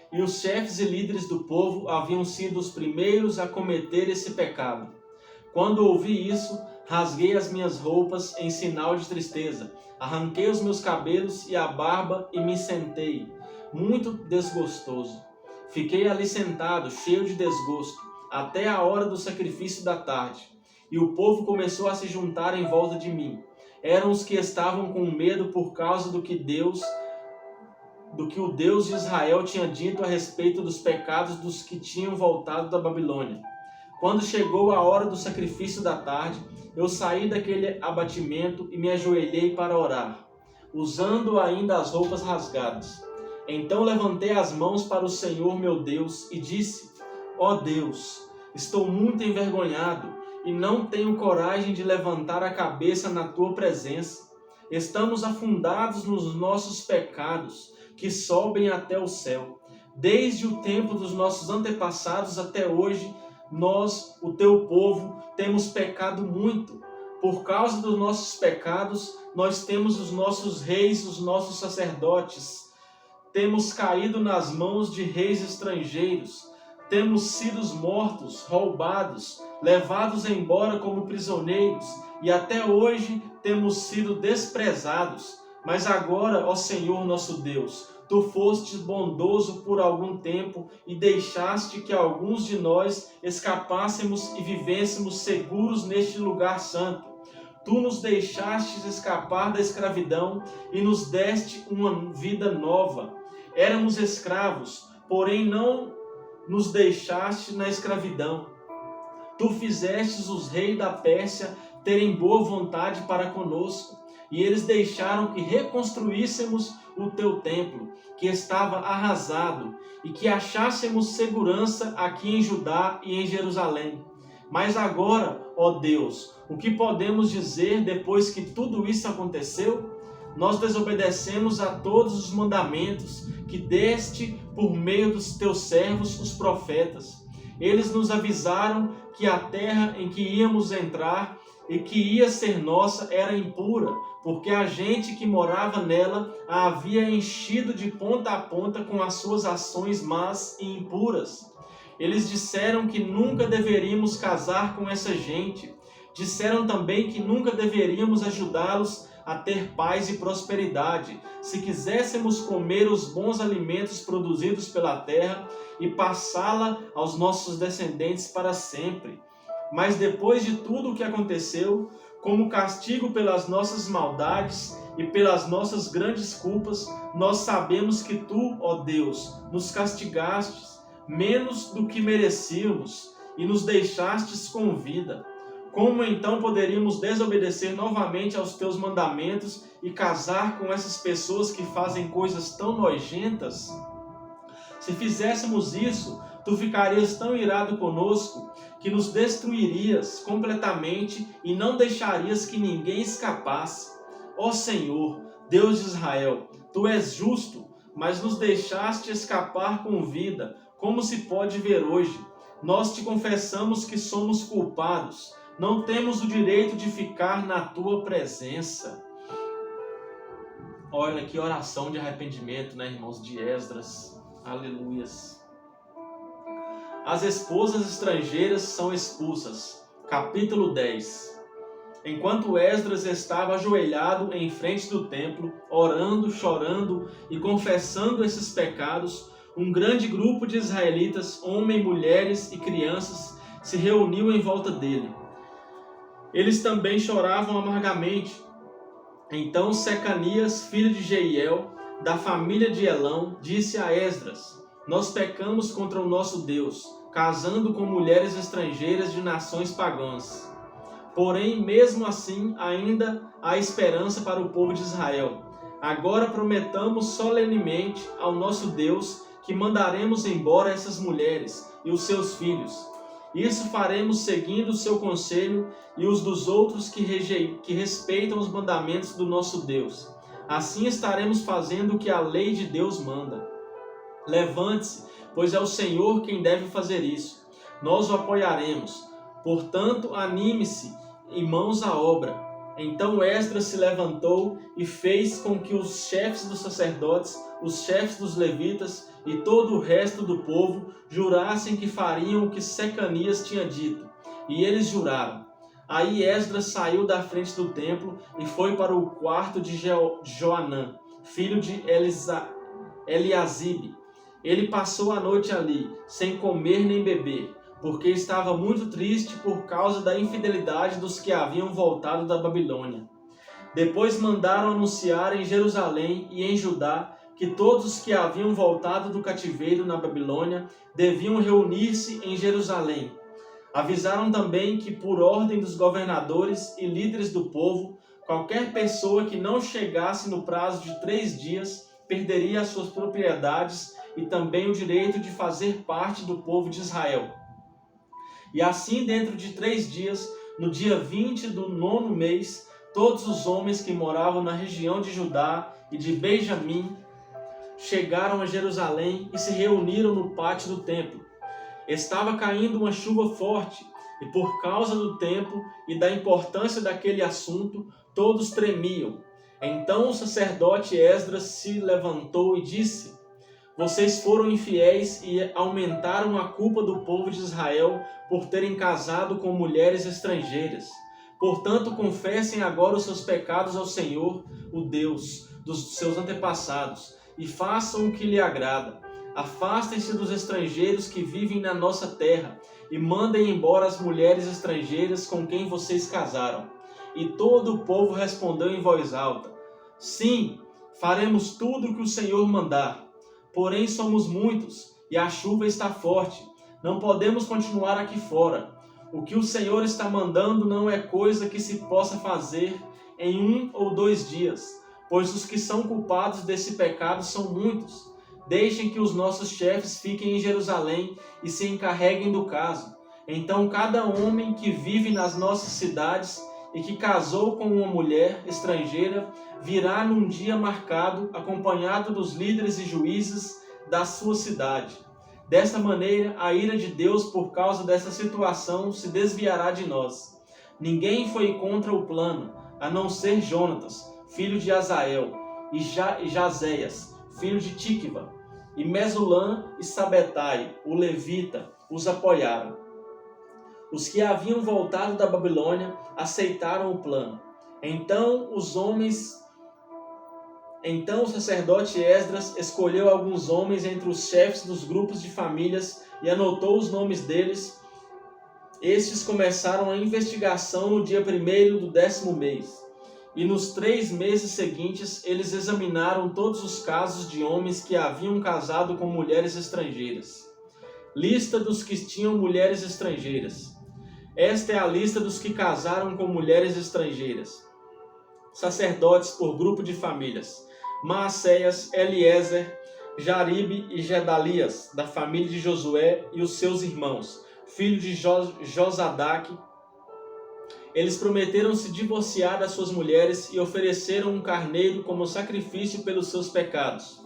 E os chefes e líderes do povo haviam sido os primeiros a cometer esse pecado. Quando ouvi isso, rasguei as minhas roupas em sinal de tristeza, arranquei os meus cabelos e a barba e me sentei, muito desgostoso. Fiquei ali sentado, cheio de desgosto, até a hora do sacrifício da tarde. E o povo começou a se juntar em volta de mim. Eram os que estavam com medo por causa do que o Deus de Israel tinha dito a respeito dos pecados dos que tinham voltado da Babilônia. Quando chegou a hora do sacrifício da tarde, eu saí daquele abatimento e me ajoelhei para orar, usando ainda as roupas rasgadas. Então levantei as mãos para o Senhor meu Deus e disse: ó Deus, estou muito envergonhado e não tenho coragem de levantar a cabeça na tua presença. Estamos afundados nos nossos pecados, que sobem até o céu. Desde o tempo dos nossos antepassados até hoje, nós, o teu povo, temos pecado muito. Por causa dos nossos pecados, nós temos os nossos reis, os nossos sacerdotes. Temos caído nas mãos de reis estrangeiros. Temos sido mortos, roubados, levados embora como prisioneiros, e até hoje temos sido desprezados. Mas agora, ó Senhor nosso Deus, Tu fostes bondoso por algum tempo e deixaste que alguns de nós escapássemos e vivêssemos seguros neste lugar santo. Tu nos deixastes escapar da escravidão e nos deste uma vida nova. Éramos escravos, porém não nos deixaste na escravidão. Tu fizestes os reis da Pérsia terem boa vontade para conosco, e eles deixaram que reconstruíssemos o teu templo, que estava arrasado, e que achássemos segurança aqui em Judá e em Jerusalém. Mas agora, ó Deus, o que podemos dizer depois que tudo isso aconteceu? Nós desobedecemos a todos os mandamentos que deste por meio dos teus servos, os profetas. Eles nos avisaram que a terra em que íamos entrar e que ia ser nossa era impura, porque a gente que morava nela a havia enchido de ponta a ponta com as suas ações más e impuras. Eles disseram que nunca deveríamos casar com essa gente. Disseram também que nunca deveríamos ajudá-los a ter paz e prosperidade, se quiséssemos comer os bons alimentos produzidos pela terra e passá-la aos nossos descendentes para sempre. Mas depois de tudo o que aconteceu, como castigo pelas nossas maldades e pelas nossas grandes culpas, nós sabemos que Tu, ó Deus, nos castigastes menos do que merecíamos e nos deixastes com vida. Como então poderíamos desobedecer novamente aos Teus mandamentos e casar com essas pessoas que fazem coisas tão nojentas? Se fizéssemos isso, Tu ficarias tão irado conosco que nos destruirias completamente e não deixarias que ninguém escapasse. Ó Senhor, Deus de Israel, Tu és justo, mas nos deixaste escapar com vida, como se pode ver hoje. Nós te confessamos que somos culpados, não temos o direito de ficar na tua presença. Olha que oração de arrependimento, né, irmãos, de Esdras. Aleluias. As esposas estrangeiras são expulsas. Capítulo 10. Enquanto Esdras estava ajoelhado em frente do templo, orando, chorando e confessando esses pecados, um grande grupo de israelitas, homens, mulheres e crianças, se reuniu em volta dele. Eles também choravam amargamente. Então Secanias, filho de Jeiel, da família de Elão, disse a Esdras: Nós pecamos contra o nosso Deus, casando com mulheres estrangeiras de nações pagãs. Porém, mesmo assim, ainda há esperança para o povo de Israel. Agora prometamos solenemente ao nosso Deus que mandaremos embora essas mulheres e os seus filhos. Isso faremos seguindo o seu conselho e os dos outros que respeitam os mandamentos do nosso Deus. Assim estaremos fazendo o que a lei de Deus manda. Levante-se, pois é o Senhor quem deve fazer isso. Nós o apoiaremos. Portanto, anime-se e mãos à obra. Então Esdras se levantou e fez com que os chefes dos sacerdotes, os chefes dos levitas e todo o resto do povo jurassem que fariam o que Secanias tinha dito. E eles juraram. Aí Esdras saiu da frente do templo e foi para o quarto de Joanã, filho de Eliasibe. Ele passou a noite ali, sem comer nem beber, porque estava muito triste por causa da infidelidade dos que haviam voltado da Babilônia. Depois mandaram anunciar em Jerusalém e em Judá que todos os que haviam voltado do cativeiro na Babilônia deviam reunir-se em Jerusalém. Avisaram também que, por ordem dos governadores e líderes do povo, qualquer pessoa que não chegasse no prazo de 3 dias perderia as suas propriedades e também o direito de fazer parte do povo de Israel. E assim, dentro de 3 dias, no dia 20 do 9º mês, todos os homens que moravam na região de Judá e de Benjamim chegaram a Jerusalém e se reuniram no pátio do templo. Estava caindo uma chuva forte, e por causa do tempo e da importância daquele assunto, todos tremiam. Então o sacerdote Esdras se levantou e disse: Vocês foram infiéis e aumentaram a culpa do povo de Israel por terem casado com mulheres estrangeiras. Portanto, confessem agora os seus pecados ao Senhor, o Deus dos seus antepassados, e façam o que lhe agrada. Afastem-se dos estrangeiros que vivem na nossa terra e mandem embora as mulheres estrangeiras com quem vocês casaram. E todo o povo respondeu em voz alta: Sim, faremos tudo o que o Senhor mandar. Porém somos muitos e a chuva está forte. Não podemos continuar aqui fora. O que o Senhor está mandando não é coisa que se possa fazer em 1 ou 2 dias, pois os que são culpados desse pecado são muitos. Deixem que os nossos chefes fiquem em Jerusalém e se encarreguem do caso. Então cada homem que vive nas nossas cidades e que casou com uma mulher estrangeira virá num dia marcado, acompanhado dos líderes e juízes da sua cidade. Desta maneira, a ira de Deus por causa dessa situação se desviará de nós. Ninguém foi contra o plano, a não ser Jonatas, filho de Azael, e Jazéias, filho de Tikva, e Mesulã e Sabetai, o levita, os apoiaram. Os que haviam voltado da Babilônia aceitaram o plano. Então o sacerdote Esdras escolheu alguns homens entre os chefes dos grupos de famílias e anotou os nomes deles. Estes começaram a investigação no dia 1º do 10º mês. E nos 3 meses seguintes, eles examinaram todos os casos de homens que haviam casado com mulheres estrangeiras. Lista dos que tinham mulheres estrangeiras. Esta é a lista dos que casaram com mulheres estrangeiras. Sacerdotes por grupo de famílias: Maacéias, Eliezer, Jaribe e Gedalias, da família de Josué e os seus irmãos, filho de Josadaque. Eles prometeram se divorciar das suas mulheres e ofereceram um carneiro como sacrifício pelos seus pecados.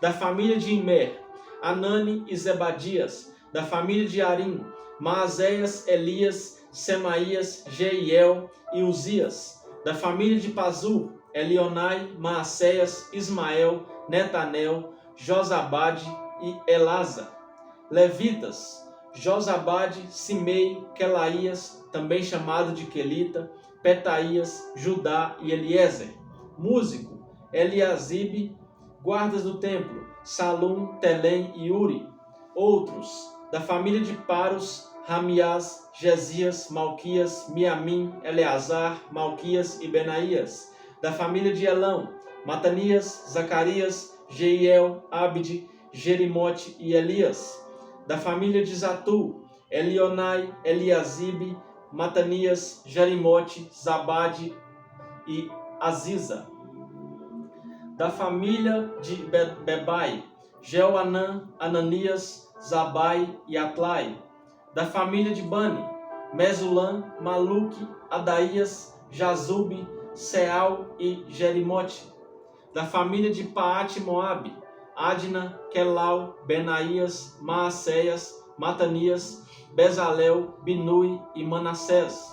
Da família de Imer, Anani e Zebadias. Da família de Arim, Maazéias, Elias, Semaías, Jeiel e Uzias. Da família de Pazur, Elionai, Maacéias, Ismael, Netanel, Josabade e Elasa. Levitas, Josabade, Simei, Quelaías, também chamado de Quelita, Petaías, Judá e Eliezer. Músico, Eliasibe. Guardas do templo, Salum, Telém e Uri. Outros, da família de Paros, Ramiás, Gesias, Malquias, Miamim, Eleazar, Malquias e Benaías. Da família de Elão, Matanias, Zacarias, Jeiel, Abde, Jerimote e Elias. Da família de Zatu, Elionai, Eliasibe, Matanias, Jerimote, Zabade e Aziza. Da família de Bebai, Jeoanã, Ananias, Zabai e Atlai. Da família de Bani, Mesulam, Maluque, Adaías, Jazube, Seal e Jerimote. Da família de Paate Moabe, Adna, Quelau, Benaías, Maacéias, Matanias, Bezalel, Binui e Manassés.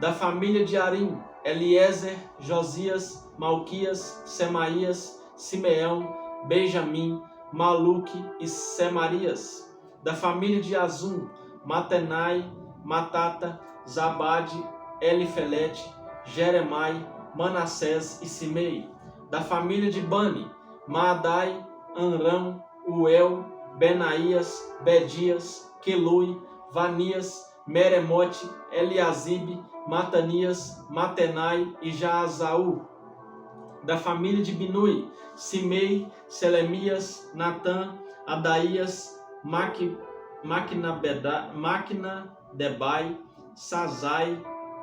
Da família de Arim, Eliezer, Josias, Malquias, Semaías, Simeão, Benjamim, Maluque e Semarias. Da família de Azum, Matenai, Matata, Zabade, Elifelete, Jeremai, Manassés e Simei. Da família de Bani, Maadai, Anrão, Uel, Benaías, Bedias, Quelui, Vanias, Meremote, Eliasibe, Matanias, Matenai e Jaazaú. Da família de Binui, Simei, Selemias, Natã, Adaías, Maquina-Debai, Sazai,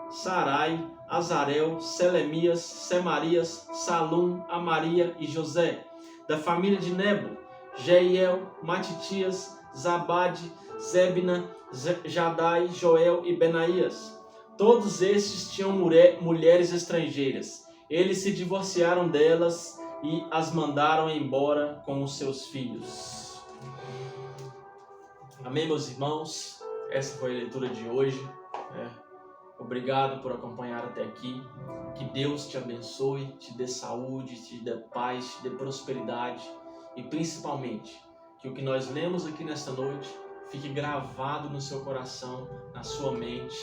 Sarai, Azarel, Selemias, Semarias, Salum, Amaria e José. Da família de Nebo, Jeiel, Matitias, Zabade, Zebna, Jadai, Joel e Benaías. Todos estes tinham mulheres estrangeiras. Eles se divorciaram delas e as mandaram embora com os seus filhos. Amém, meus irmãos? Essa foi a leitura de hoje. Obrigado por acompanhar até aqui. Que Deus te abençoe, te dê saúde, te dê paz, te dê prosperidade e principalmente que o que nós lemos aqui nesta noite fique gravado no seu coração, na sua mente,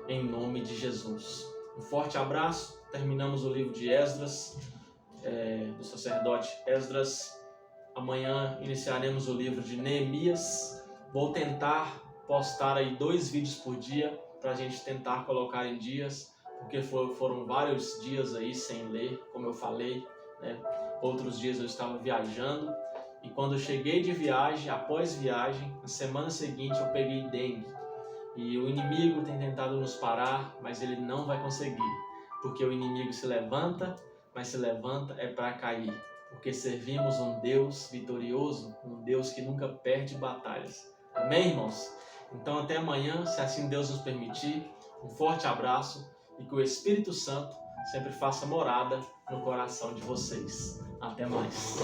em nome de Jesus. Um forte abraço. Terminamos o livro de Esdras, do sacerdote Esdras. Amanhã iniciaremos o livro de Neemias. Vou tentar postar aí 2 vídeos por dia para a gente tentar colocar em dias, porque foram vários dias aí sem ler, como eu falei, né? Outros dias eu estava viajando e quando eu cheguei de viagem, após viagem, na semana seguinte eu peguei dengue. E o inimigo tem tentado nos parar, mas ele não vai conseguir. Porque o inimigo se levanta, mas se levanta é para cair. Porque servimos um Deus vitorioso, um Deus que nunca perde batalhas. Amém, irmãos? Então até amanhã, se assim Deus nos permitir. Um forte abraço e que o Espírito Santo sempre faça morada no coração de vocês. Até mais.